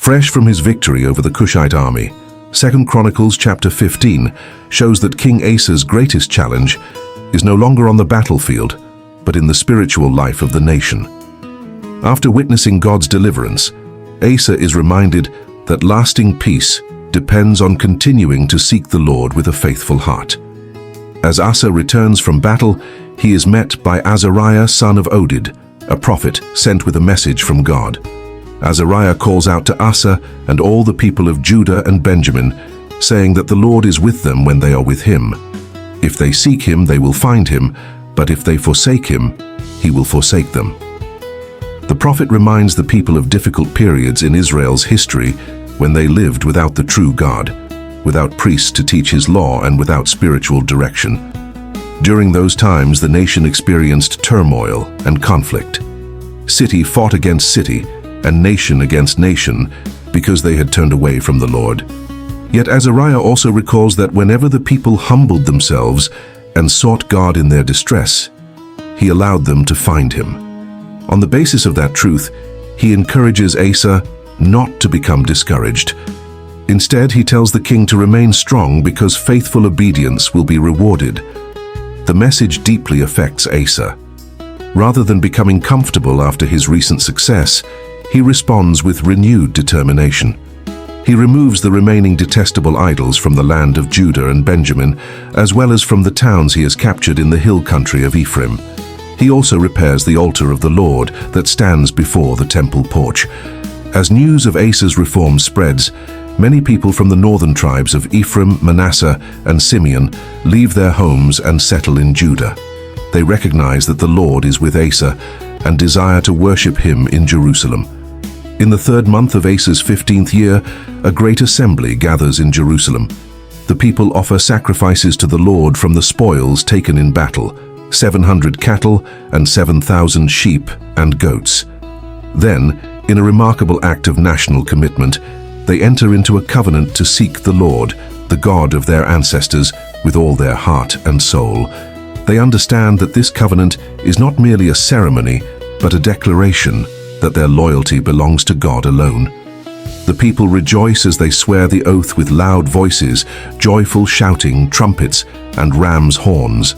Fresh from his victory over the Cushite army, 2 Chronicles chapter 15 shows that King Asa's greatest challenge is no longer on the battlefield, but in the spiritual life of the nation. After witnessing God's deliverance, Asa is reminded that lasting peace depends on continuing to seek the Lord with a faithful heart. As Asa returns from battle, he is met by Azariah son of Oded, a prophet sent with a message from God. Azariah calls out to Asa and all the people of Judah and Benjamin, saying that the Lord is with them when they are with him. If they seek him, they will find him, but if they forsake him, he will forsake them. The prophet reminds the people of difficult periods in Israel's history when they lived without the true God, without priests to teach his law and without spiritual direction. During those times, the nation experienced turmoil and conflict. City fought against city and nation against nation because they had turned away from the Lord. Yet Azariah also recalls that whenever the people humbled themselves and sought God in their distress, he allowed them to find him. On the basis of that truth, he encourages Asa not to become discouraged. Instead, he tells the king to remain strong because faithful obedience will be rewarded. The message deeply affects Asa. Rather than becoming comfortable after his recent success, he responds with renewed determination. He removes the remaining detestable idols from the land of Judah and Benjamin, as well as from the towns he has captured in the hill country of Ephraim. He also repairs the altar of the Lord that stands before the temple porch. As news of Asa's reform spreads, many people from the northern tribes of Ephraim, Manasseh, and Simeon leave their homes and settle in Judah. They recognize that the Lord is with Asa and desire to worship him in Jerusalem. In the third month of Asa's 15th year, a great assembly gathers in Jerusalem. The people offer sacrifices to the Lord from the spoils taken in battle, 700 cattle and 7,000 sheep and goats. Then, in a remarkable act of national commitment, they enter into a covenant to seek the Lord, the God of their ancestors, with all their heart and soul. They understand that this covenant is not merely a ceremony, but a declaration that their loyalty belongs to God alone. The people rejoice as they swear the oath with loud voices, joyful shouting, trumpets, and ram's horns.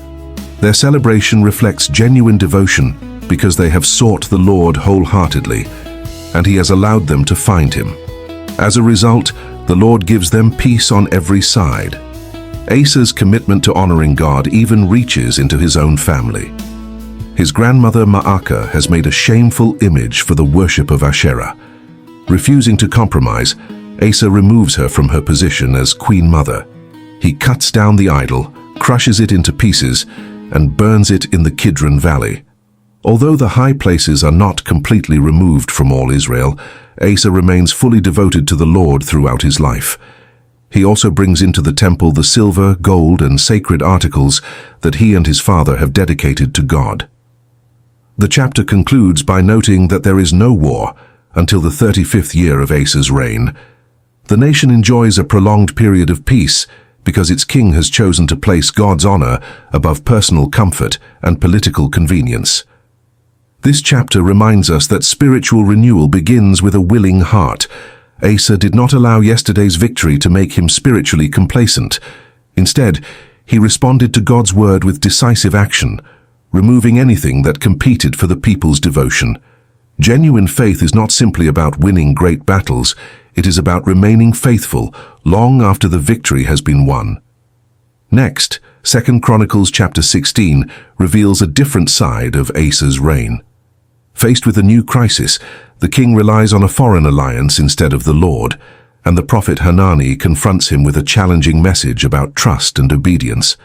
Their celebration reflects genuine devotion because they have sought the Lord wholeheartedly, and he has allowed them to find him. As a result, the Lord gives them peace on every side. Asa's commitment to honoring God even reaches into his own family. His grandmother Ma'akah has made a shameful image for the worship of Asherah. Refusing to compromise, Asa removes her from her position as queen mother. He cuts down the idol, crushes it into pieces, and burns it in the Kidron Valley. Although the high places are not completely removed from all Israel, Asa remains fully devoted to the Lord throughout his life. He also brings into the temple the silver, gold, and sacred articles that he and his father have dedicated to God. The chapter concludes by noting that there is no war until the 35th year of Asa's reign. The nation enjoys a prolonged period of peace because its king has chosen to place God's honor above personal comfort and political convenience. This chapter reminds us that spiritual renewal begins with a willing heart. Asa did not allow yesterday's victory to make him spiritually complacent. Instead, he responded to God's word with decisive action, removing anything that competed for the people's devotion. Genuine faith is not simply about winning great battles, it is about remaining faithful long after the victory has been won. Next, 2 Chronicles chapter 16 reveals a different side of Asa's reign. Faced with a new crisis, the king relies on a foreign alliance instead of the Lord, and the prophet Hanani confronts him with a challenging message about trust and obedience.